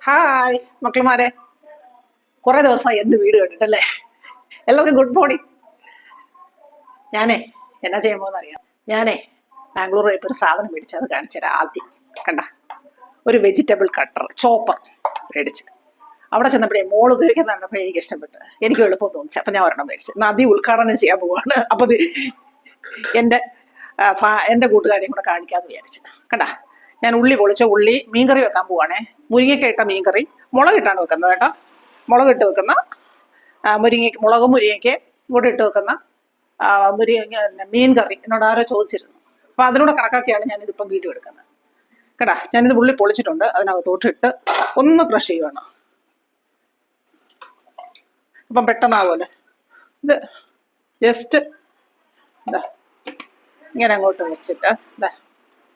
Hi മക്കളുമാരെ, കുറെ ദിവസമായി എൻ്റെ വീട് കണ്ടിട്ടല്ലേ. എല്ലാവർക്കും ഗുഡ് മോർണിംഗ്. ഞാനേ എന്നാ ചെയ്യാൻ പോകുന്ന അറിയാം. ഞാനേ ബാംഗ്ലൂർ പോയപ്പോൾ ഒരു സാധനം മേടിച്ചു, അത് കാണിച്ചു തരാം. ആദ്യം കണ്ട ഒരു വെജിറ്റബിൾ കട്ടർ ചോപ്പർ മേടിച്ച് അവിടെ ചെന്നപ്പോഴേ മോൾ ഉപയോഗിക്കുന്ന കണ്ടപ്പോൾ എനിക്ക് ഇഷ്ടപ്പെട്ട്, എനിക്ക് എളുപ്പം തോന്നിച്ചു. അപ്പം ഞാൻ ഒരെണ്ണം മേടിച്ചു. നദി ഉദ്ഘാടനം ചെയ്യാൻ പോവാണ്. അപ്പം എൻ്റെ എൻ്റെ കൂട്ടുകാരെയും കൂടെ കാണിക്കാമെന്ന് വിചാരിച്ചു. കണ്ട ഞാൻ ഉള്ളി പൊളിച്ച ഉള്ളി മീൻകറി വെക്കാൻ പോവാണേ. മുരിങ്ങയ്ക്ക ഇട്ട മീൻകറി മുളകിട്ടാണ് വെക്കുന്നത് കേട്ടോ. മുളകിട്ട് വെക്കുന്ന മുളകും മുരിങ്ങയ്ക്ക് കൂടെ ഇട്ട് വെക്കുന്ന മുരിങ്ങ മീൻ കറി എന്നോട് ആരോ ചോദിച്ചിരുന്നു. അപ്പൊ അതിനോട് കണക്കാക്കിയാണ് ഞാനിതിപ്പം വീഡിയോ എടുക്കുന്നത് കേട്ടാ. ഞാനിത് ഉള്ളി പൊളിച്ചിട്ടുണ്ട്, അതിനകത്തോട്ടിട്ട് ഒന്ന് ക്രഷ് ചെയ്യുവാണ്. ഇപ്പം പെട്ടെന്നാവുമല്ലോ. ഇത് ജസ്റ്റ് ഇതാ ഇങ്ങനെ അങ്ങോട്ട് വെച്ചിട്ട് ഇതാ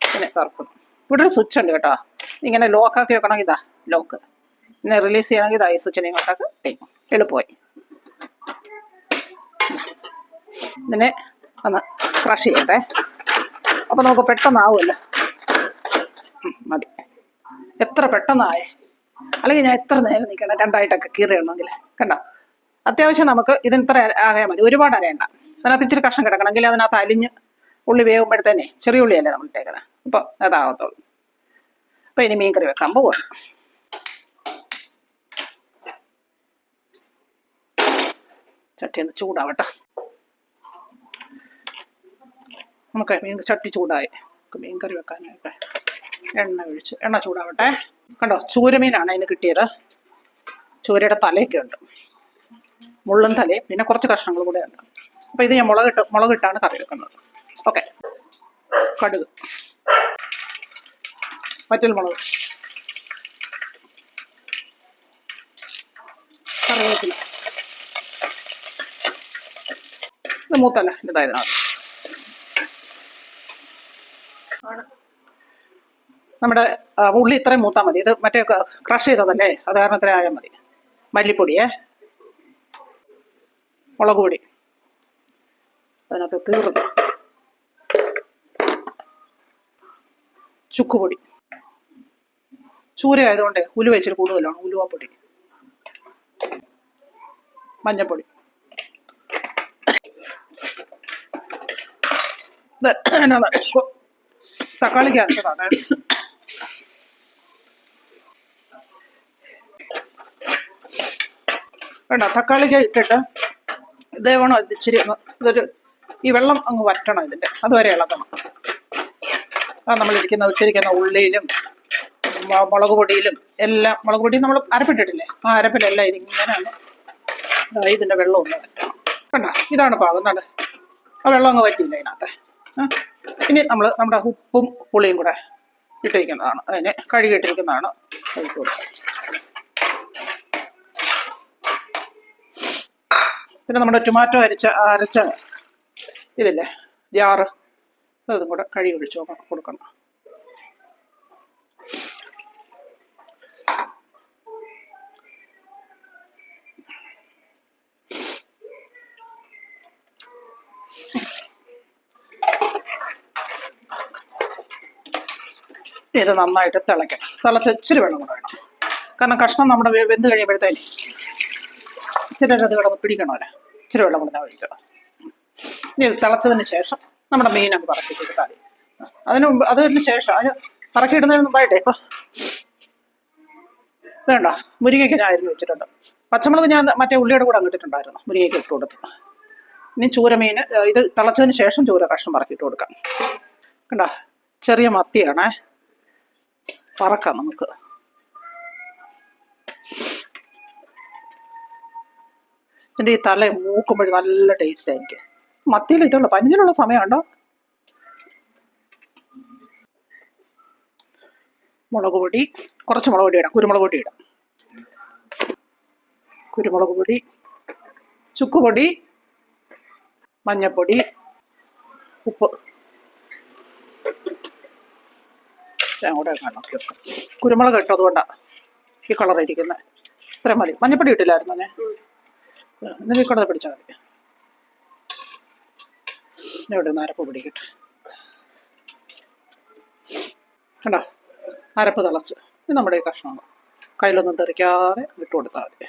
ഇങ്ങനെ തുറക്കും. ഇവിടെ ഒരു സ്വിച്ച് ഉണ്ട് കേട്ടോ. ഇങ്ങനെ ലോക്കാക്കി വെക്കണമെങ്കിൽ ഇതാ ലോക്ക്, പിന്നെ റിലീസ് ചെയ്യണമെങ്കിൽ ഇതാ ഈ സ്വിച്ചിനെ ഇങ്ങോട്ടൊക്കെ ടേക്കും. എളുപ്പമായി. ഇതിനെ ഒന്ന് ക്രഷ് ചെയ്യട്ടെ. അപ്പൊ നമുക്ക് പെട്ടെന്നാവുമല്ലോ. മതി, എത്ര പെട്ടെന്നായേ. അല്ലെങ്കിൽ ഞാൻ എത്ര നേരം നിൽക്കണം രണ്ടായിട്ടൊക്കെ കീറിയണമെങ്കിൽ. കണ്ടോ, അത്യാവശ്യം നമുക്ക് ഇതിന് ഇത്ര ആകാൻ മതി, ഒരുപാട് അരയണ്ട. അതിനകത്ത് ഇച്ചിരി കഷ്ണം കിടക്കണമെങ്കിൽ അതിനകത്ത് അലിഞ്ഞ് ഉള്ളി വേകുമ്പോഴത്തേനെ, ചെറിയ ഉള്ളിയല്ലേ നമ്മൾ ഇട്ടേക്കുന്നത്, അപ്പോൾ അതാകത്തുള്ളൂ. അപ്പൊ ഇനി മീൻ കറി വെക്കാൻ പോവാണ്. ചട്ടി ഒന്ന് ചൂടാവട്ടെ. നമുക്ക് ചട്ടി ചൂടായി, മീൻ കറി വെക്കാനായിട്ട് എണ്ണ ഒഴിച്ച് എണ്ണ ചൂടാവട്ടെ. കണ്ടോ, ചൂരമീനാണ് ഇന്ന് കിട്ടിയത്. ചൂരയുടെ തലയൊക്കെ ഉണ്ട്, മുള്ളും തലയും പിന്നെ കുറച്ച് കഷ്ണങ്ങൾ കൂടെ ഉണ്ട്. അപ്പൊ ഇത് ഞാൻ മുളകിട്ടാണ് കറി വെക്കുന്നത്. ഓക്കെ, കടുക്, വറ്റൽ മുളക്, കറിവേപ്പില. ഇത് മൂത്തല്ല ഇതായതിനകത്ത് നമ്മുടെ ഉള്ളി ഇത്രയും മൂത്താൽ മതി. ഇത് മറ്റേ ക്രഷ് ചെയ്തതല്ലേ, അത് കാരണം ഇത്ര ആയാൽ മതി. മല്ലിപ്പൊടിയേ, മുളക് പൊടി അതിനകത്ത് തീർന്നു, ചുക്കുപൊടി, ചൂര ആയതുകൊണ്ട് ഉലുവ ഇച്ചിരി കൂടുതലാണ്, ഉലുവപ്പൊടി, മഞ്ഞൾപ്പൊടി. തക്കാളിക്ക് അരച്ചതാണ്. വേണ്ട, തക്കാളിക്ക് ഇട്ടിട്ട് ഇതേ വേണോ ഇച്ചിരി ഇതൊരു ഈ വെള്ളം അങ്ങ് വറ്റണം ഇതിൻ്റെ, അതുവരെ ഇളക്കണം. അത് ഇട്ടിരിക്കുന്ന ഉള്ളിയിലും മുളക് പൊടിയിലും എല്ലാം. മുളക് പൊടി നമ്മൾ അരപ്പിട്ടിട്ടില്ലേ, ആ അരപ്പിലെല്ലാം ഇതിങ്ങനെയാണ് ഇതിൻ്റെ വെള്ളം ഒന്ന് വറ്റണം. കണ്ട, ഇതാണ് പാകം. കണ്ട, ആ വെള്ളം അങ്ങ് വറ്റിയില്ല ഇതിനകത്ത്. ഇനി നമ്മൾ നമ്മുടെ ഉപ്പും പുളിയും കൂടെ ഇട്ടിരിക്കുന്നതാണ്, അതിനെ കഴുകിയിട്ടിരിക്കുന്നതാണ്. പിന്നെ നമ്മുടെ ടൊമാറ്റോ അരച്ച ഇതില്ലേ ജാറ്, അതും കൂടെ കഴുകി ഒഴിച്ച് കൊടുക്കണം. ഇത് നന്നായിട്ട് തിളയ്ക്കണം. തിളച്ച് ഇച്ചിരി വെള്ളം കൂടെ വേണം, കാരണം കഷ്ണം നമ്മുടെ വെന്ത് കഴിയുമ്പോഴത്തേന് ഇച്ചിരി അത് കിടന്ന് പിടിക്കണമല്ലോ. ഇച്ചിരി വെള്ളം കൂടെ ഒഴിക്കണം. ഇനി ഇത് തിളച്ചതിന് ശേഷം നമ്മുടെ മീനൊക്കെ പറക്കിയിട്ടാൽ മതി. അതിന് ശേഷം അതിന് പറക്കിയിടുന്നതിന് മുമ്പായിട്ടേ ഇപ്പം വേണ്ട, മുരിങ്ങയ്ക്ക് ഞാൻ അരിഞ്ഞ് വെച്ചിട്ടുണ്ട്. പച്ചമുളക് ഞാൻ മറ്റേ ഉള്ളിയുടെ കൂടെ അങ്ങിട്ടിട്ടുണ്ടായിരുന്നു, മുരിങ്ങയ്ക്ക് ഇട്ട് കൊടുത്തു. ഇനി ചൂരമീൻ ഇത് തിളച്ചതിന് ശേഷം ചൂര കഷ്ണം പറക്കിയിട്ട് കൊടുക്കാം. കണ്ട, ചെറിയ മത്തിയാണേ, പറക്കാം നമുക്ക്. ഇതിൻ്റെ ഈ തല മൂക്കുമ്പോഴും നല്ല ടേസ്റ്റ് ആയിരിക്കും. മത്തിയിൽ ഇതുള്ള പനിഞ്ഞിലുള്ള സമയമുണ്ടോ. മുളക് പൊടി, കുറച്ച് മുളക് പൊടി ഇടാം, കുരുമുളക് പൊടി ഇടാം. കുരുമുളക് പൊടി, ചുക്കുപൊടി, മഞ്ഞൾപ്പൊടി, ഉപ്പ്. അങ്ങോട്ട് നോക്കി വെക്കാം. കുരുമുളക് ഇട്ടു, അതുകൊണ്ടാണ് ഈ കളർ ഇരിക്കുന്നത്. ഇത്രയും മതി. മഞ്ഞൾപ്പൊടി ഇട്ടില്ലായിരുന്നു ഞാൻ, എന്നിട്ട് ഈ കൂടെ പിടിച്ചാൽ മതി. ഇവിടെ നിന്ന് അരപ്പ് പിടിക്കട്ടെ. കണ്ടോ, അരപ്പ് തിളച്ച്. ഇത് നമ്മുടെ ഈ കഷ്ണമാണ്. കയ്യിലൊന്നും തെറിക്കാതെ ഇട്ട് കൊടുത്താൽ മതി.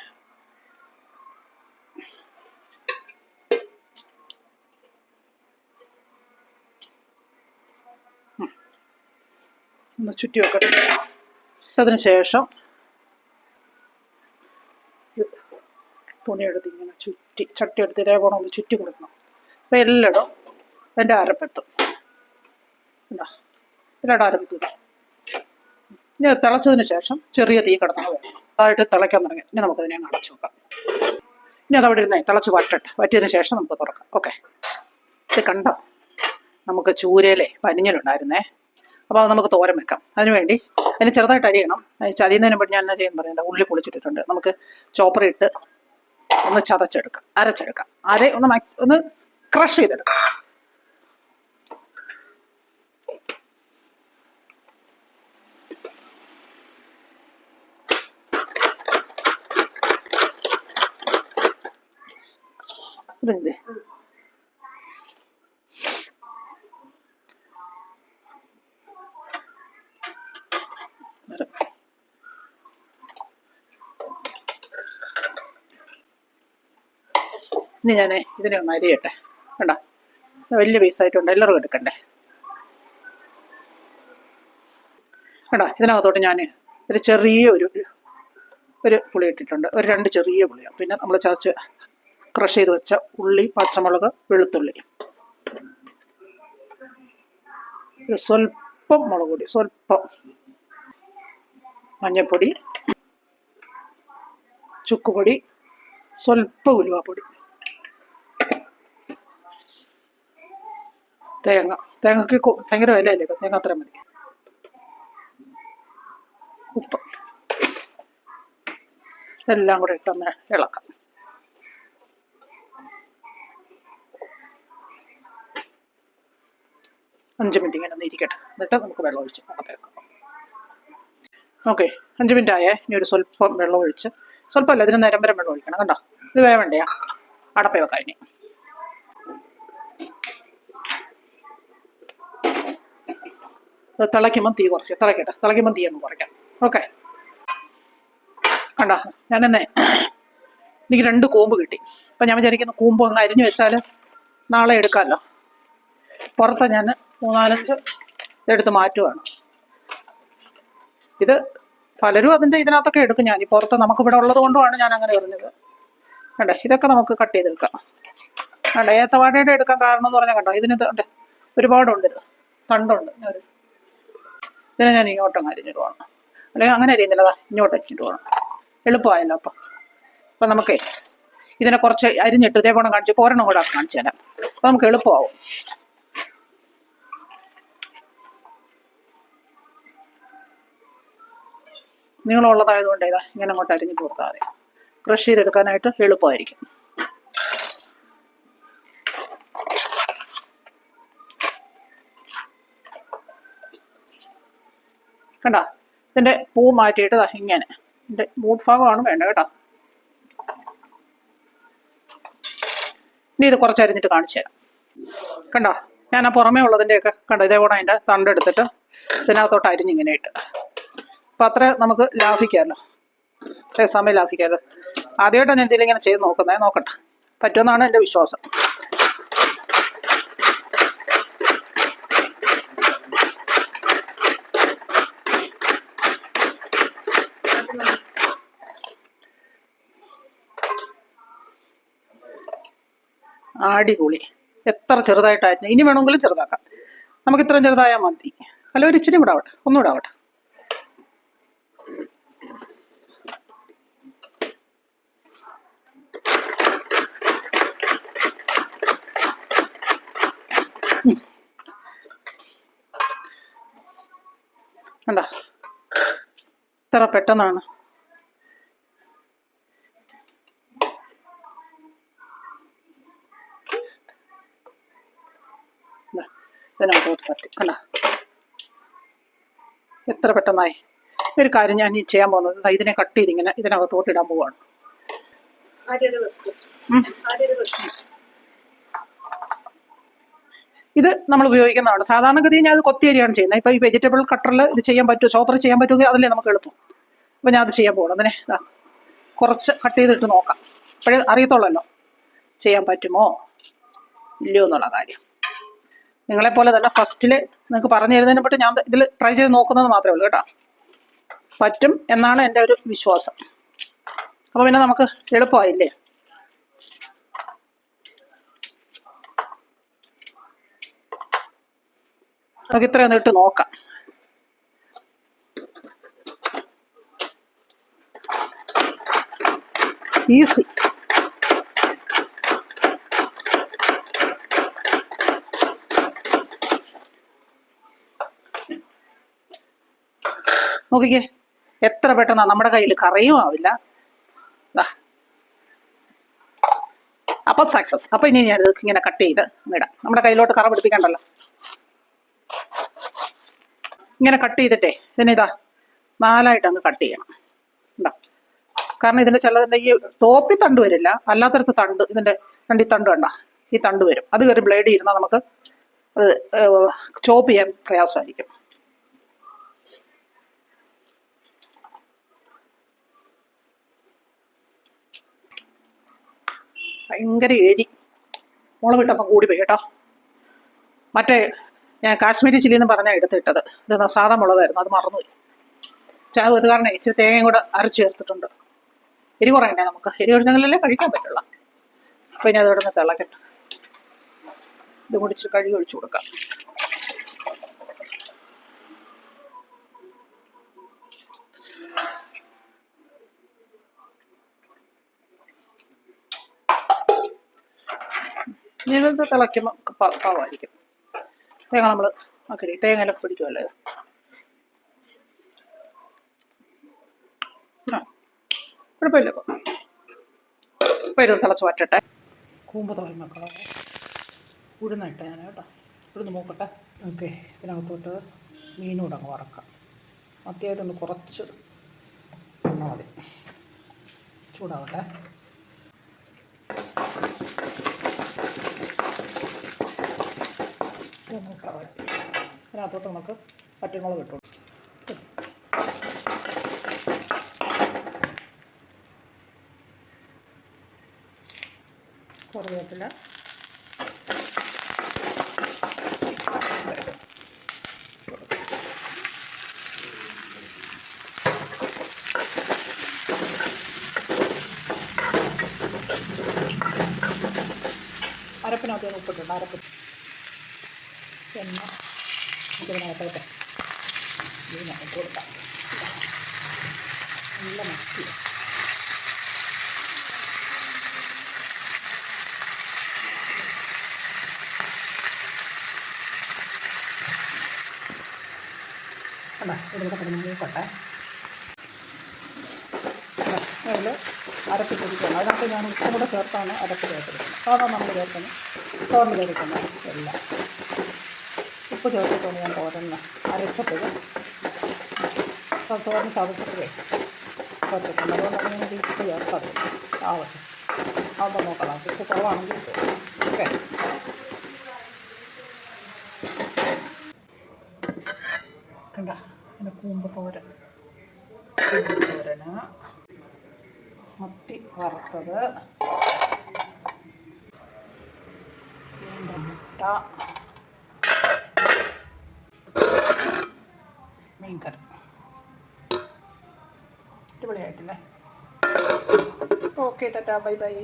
ഒന്ന് ചുറ്റി വെക്കട്ടെ. അതിന് ശേഷം തുണിയെടുത്ത് ഇങ്ങനെ ചുറ്റി ചട്ടി എടുത്ത് ഇതേപോലെ ഒന്ന് ചുറ്റി കൊടുക്കണം. അപ്പം എല്ലായിടും എൻ്റെ അരപ്പെത്തും. എന്താ എല്ലായിടും അരപ്പെത്തും. ഇനി അത് തിളച്ചതിന് ശേഷം ചെറിയ തീ കിടന്നാൽ വേണം. അതായിട്ട് തിളയ്ക്കാൻ തുടങ്ങി. ഇനി നമുക്കതിനെ അടച്ചു വെക്കാം. ഇനി അതവിടെ ഇരുന്നേ തിളച്ച് വറ്റട്ടെ. വറ്റിയതിന് ശേഷം നമുക്ക് തുറക്കാം. ഓക്കെ, ഇത് കണ്ടോ, നമുക്ക് ചൂരയിലെ പനിഞ്ഞലുണ്ടായിരുന്നേ. അപ്പോൾ അത് നമുക്ക് തോരൻ വെക്കാം. അതിനുവേണ്ടി അതിന് ചെറുതായിട്ട് അരിയണം. ചരിയുന്നതിന് മുമ്പ് ഞാൻ എന്നാ ചെയ്യുന്ന പറയുന്നത്, ഉള്ളി പൊളിച്ചിട്ടിട്ടുണ്ട്. നമുക്ക് ചോപ്പറിട്ട് ഒന്ന് ചതച്ചെടുക്കാം, അരച്ചെടുക്കാം. ഒന്ന് ക്രഷ് ചെയ്തെടുക്കാം. ഇതില്ലേ ഇനി ഞാൻ ഇതിനെ ഒന്ന് അരിയട്ടെ. വേണ്ട, വലിയ പീസായിട്ടുണ്ട്, എല്ലാവരും എടുക്കണ്ടേ. വേണ്ട, ഇതിനകത്തോട്ട് ഞാൻ ഒരു ചെറിയ ഒരു പുളി ഇട്ടിട്ടുണ്ട്. ഒരു 2 ചെറിയ പുളിയാണ്. പിന്നെ നമ്മൾ ചതച്ച് ക്രഷ് ചെയ്ത് വെച്ച ഉള്ളി, പച്ചമുളക്, വെളുത്തുള്ളി, സ്വല്പം മുളക് പൊടി, സ്വല്പം മഞ്ഞൾപ്പൊടി, ചുക്കുപൊടി, സ്വല്പം ഉലുവാപ്പൊടി, തേങ്ങയ്ക്ക് ഭയങ്കര വിലയല്ലേ, തേങ്ങ അത്ര മതി. ഉപ്പ് എല്ലാം കൂടെ ഇട്ടൊന്ന് ഇളക്കാം. അഞ്ച് മിനിറ്റ് ഇങ്ങനെ ഒന്ന് ഇരിക്കട്ടെ. എന്നിട്ട് നമുക്ക് വെള്ളം ഒഴിച്ച് അടപ്പേക്കാം. ഓക്കെ, 5 മിനിറ്റ് ആയേ. ഇനി ഒരു സ്വല്പം വെള്ളം ഒഴിച്ച്, സ്വല്പമല്ല, ഇതിന് നിരമ്പരം വെള്ളം ഒഴിക്കണം. കണ്ടോ, ഇത് വേവണ്ടയാ. അടപ്പേ വെക്കാം. ഇനി തിളയ്ക്കുമ്പം തീ കുറച്ച് തിളയ്ക്കട്ടെ. തിളയ്ക്കുമ്പം തീ ഒന്ന് കുറയ്ക്കാം. ഓക്കെ, കണ്ടോ, ഞാനെന്നേ എനിക്ക് 2 കൂമ്പ് കിട്ടി. അപ്പം ഞാൻ വിചാരിക്കുന്ന കൂമ്പ് ഒന്ന് അരിഞ്ഞു വെച്ചാൽ നാളെ എടുക്കാമല്ലോ. പുറത്ത് ഞാൻ 3-4 ഇതെടുത്ത് മാറ്റുവാണ്. ഇത് പലരും അതിൻ്റെ ഇതിനകത്തൊക്കെ എടുക്കും. ഞാൻ ഈ പുറത്ത് നമുക്കിവിടെ ഉള്ളത് കൊണ്ടുമാണ് ഞാൻ അങ്ങനെ പറഞ്ഞത്. കണ്ടേ, ഇതൊക്കെ നമുക്ക് കട്ട് ചെയ്തെടുക്കാം. കണ്ടോ, ഏത്തവാഴയുടെ എടുക്കാൻ കാരണം എന്ന് പറഞ്ഞാൽ കണ്ടോ, ഇതിന് ഉണ്ട്, ഒരുപാടുണ്ട്. ഇത് തണ്ടുണ്ട്. ഇതിനെ ഞാൻ ഇങ്ങോട്ടങ്ങ് അരിഞ്ഞിടുവാണ്. അല്ലെങ്കിൽ അങ്ങനെ അരിയുന്നില്ലതാ, ഇങ്ങോട്ട് അരിഞ്ഞിടുവാണ്. എളുപ്പമായല്ലോ. അപ്പം നമുക്കേ ഇതിനെ കുറച്ച് അരിഞ്ഞിട്ട് ഇതേപോലെ കാണിച്ച് പോരണം കൂടെ കാണിച്ചു തരാം. അപ്പം നമുക്ക് എളുപ്പമാവും. നീളമുള്ളതായതുകൊണ്ട് ഇതാ ഇങ്ങനെ അങ്ങോട്ട് അരിഞ്ഞിട്ട് കൊടുത്താൽ മതി. ക്രഷ് ചെയ്തെടുക്കാനായിട്ട് എളുപ്പമായിരിക്കും. കണ്ടോ, ഇതിൻ്റെ പൂ മാറ്റിയിട്ട് ഇങ്ങനെ ഇതിൻ്റെ മൂട് ഭാഗമാണ് വേണ്ട കേട്ടോ. ഇനി ഇത് കുറച്ച് അരിഞ്ഞിട്ട് കാണിച്ചു തരാം. കണ്ടോ, ഞാൻ ആ പുറമേ ഉള്ളതിൻ്റെയൊക്കെ കണ്ടോ, ഇതേപോലെ അതിൻ്റെ തണ്ടെടുത്തിട്ട് ഇതിനകത്തോട്ട് അരിഞ്ഞിങ്ങനെ ഇട്ട്. അപ്പം അത്ര നമുക്ക് ലാഭിക്കാമല്ലോ, അത്രയും സമയം ലാഭിക്കാമല്ലോ. ആദ്യമായിട്ടാണ് ഞാൻ ഇതിലിങ്ങനെ ചെയ്ത് നോക്കുന്നത്. നോക്കട്ടെ, പറ്റുമെന്നാണ് എൻ്റെ വിശ്വാസം. അടിപൊളി. എത്ര ചെറുതായിട്ടായിരുന്നു. ഇനി വേണമെങ്കിലും ചെറുതാക്കാം. നമുക്ക് ഇത്രയും ചെറുതായാൽ മതി. അല്ല, ഒരു ഇച്ചിരി കൂടെ ആവട്ടെ, ഒന്നുകൂടെ ആവട്ടെ. കണ്ടോ, ഇത്ര പെട്ടെന്നാണ്. ഇതിനകത്തോട്ട് തട്ടി. കണ്ടോ, എത്ര പെട്ടെന്നായി. ഒരു കാര്യം ഞാൻ ഈ ചെയ്യാൻ പോകുന്നത്, ഇതിനെ കട്ട് ചെയ്ത് ഇങ്ങനെ ഇതിനകത്തോട്ട് ഇടാൻ പോവാണ്. ഇത് നമ്മൾ ഉപയോഗിക്കുന്നതാണ്. സാധാരണഗതിയിൽ ഞാൻ ഇത് കൊത്തിയരിയാണ് ചെയ്യുന്നത്. ഇപ്പൊ ഈ വെജിറ്റബിൾ കട്ടറിൽ ഇത് ചെയ്യാൻ പറ്റുമോ, ചോപ്പർ ചെയ്യാൻ പറ്റുമെങ്കിൽ അതല്ലേ നമുക്ക് എളുപ്പം. അപ്പോൾ ഞാൻ അത് ചെയ്യാൻ പോകണം. അതിനെ കുറച്ച് കട്ട് ചെയ്തിട്ട് നോക്കാം. അപ്പോഴേ അറിയത്തുള്ളല്ലോ ചെയ്യാൻ പറ്റുമോ ഇല്ലയോ എന്നുള്ള കാര്യം. നിങ്ങളെപ്പോലെ തന്നെ ഫസ്റ്റിൽ നിങ്ങൾക്ക് പറഞ്ഞു തരുന്നതിനെ പറ്റി ഞാൻ ഇതിൽ ട്രൈ ചെയ്ത് നോക്കുന്നത് മാത്രമേ ഉള്ളൂ കേട്ടോ. പറ്റും എന്നാണ് എൻ്റെ ഒരു വിശ്വാസം. അപ്പോൾ പിന്നെ നമുക്ക് എളുപ്പമായില്ലേ. നമുക്ക് ഇത്രയൊന്ന് ഇട്ട് നോക്കാം. ഈസി. നോക്കിക്കേ എത്ര പെട്ടെന്നാ നമ്മുടെ കയ്യിൽ കറിയും ആവില്ല. അപ്പൊ സക്സസ്. അപ്പൊ ഇനി ഞാൻ ഇത് ഇങ്ങനെ കട്ട് ചെയ്ത് ഇടാം. നമ്മുടെ കയ്യിലോട്ട് കറ പിടിപ്പിക്കണ്ടല്ലോ. ഇങ്ങനെ കട്ട് ചെയ്തിട്ടേ ഇതിനിതാ 4ആയിട്ട് അങ്ങ് കട്ട് ചെയ്യണം. ഉണ്ടോ? കാരണം ഇതിന്റെ ചിലതിന്റെ ഈ ടോപ്പി തണ്ട് വരില്ല, അല്ലാത്തടത്ത് തണ്ട്, ഇതിന്റെ ഈ തണ്ട് വേണ്ട, ഈ തണ്ട് വരും. അത് കയറി ബ്ലേഡ് ഇരുന്നാൽ നമുക്ക് അത് ചോപ്പ് ചെയ്യാൻ പ്രയാസമായിരിക്കും. ഭയങ്കര എരി, മുളകിട്ടപ്പം കൂടി പോയി കേട്ടോ. മറ്റേ ഞാൻ കാശ്മീരി ചില്ലി എന്ന് പറഞ്ഞാൽ എടുത്തിട്ടത്, ഇത് സാധാ മുളകായിരുന്നു, അത് മറന്നുപോയി. ഇത് കാരണം ഇച്ചിരി തേങ്ങയും കൂടെ അരച്ച് ചേർത്തിട്ടുണ്ട്. എരി കുറയണ്ടേ നമുക്ക്, എരി ഒഴിഞ്ഞെങ്കിലല്ലേ കഴിക്കാൻ പറ്റുള്ള. അപ്പോൾ ഇനി അതോടെ നിന്ന് തിളക്കട്ടെ. ഇത് കൂടി ഇച്ചിരി കഴുകി ഒഴിച്ചു കൊടുക്കാം. ഇത് തിളയ്ക്കുമ്പോൾ പാവമായിരിക്കും. തേങ്ങ നമ്മൾ ആക്കി തേങ്ങയിലൊക്കെ പിടിക്കുമല്ലോ ഇത്. കുഴപ്പമില്ല. ഇപ്പം ഇത് തിളച്ച് വറ്റട്ടെ. കൂമ്പ് തോരൻ വെക്കണം. ഉഴുന്നിട്ട് ഞാൻ കേട്ടോ, ഉഴുന്ന് നോക്കട്ടെ. ഓക്കെ, ഇതിനകത്തോട്ട് മീനൂടെ അങ്ങ് വറക്കാം. അത്യാവശ്യം കുറച്ച് എണ്ണ മതി. ചൂടാവട്ടെ. അതിനകത്തോട്ട് നമുക്ക് പച്ചമുളക് ഇട്ടു. കറിവേപ്പില, അരപ്പിനകത്ത് ഉപ്പിട്ടുണ്ട്. അരപ്പ് എണ്ണ ഇതിനകത്തോട്ട് ഇതിനകത്ത് കൊടുക്കാം. നല്ല മത്തി. ഇതിലൂടെ കിടന്ന് മൂക്കട്ടെ. അതിൽ അരപ്പ് പൊടിക്കണം. അതിനകത്ത് ഞാൻ ഉപ്പും കൂടെ ചേർത്താണ് അരപ്പ് ചേർത്തിരിക്കുന്നത്. സാധാരണ നമ്മൾ ചേർക്കുന്നത് തോരന് ചേർക്കുന്നത് എല്ലാം ഉപ്പ് ചേർത്തിട്ടാണ് ഞാൻ തോരന് അരച്ചപ്പോൾ തോരന് ചതച്ചപ്പോഴേ ചേർത്തിട്ടുണ്ട്. അതുകൊണ്ടാണ് ഞാൻ ഉപ്പ് ചേർത്തത്. ആവട്ടെ, ആവുമ്പോൾ നോക്കണം. ഉപ്പ് കുറവാണെങ്കിൽ ഓക്കെ. കണ്ട പിന്നെ കൂമ്പ് തോരന്, മത്തി വറുത്തത്, മുട്ട, മീൻകറി. അടിപൊളിയായിട്ടില്ലേ? Okay, tata, bye by.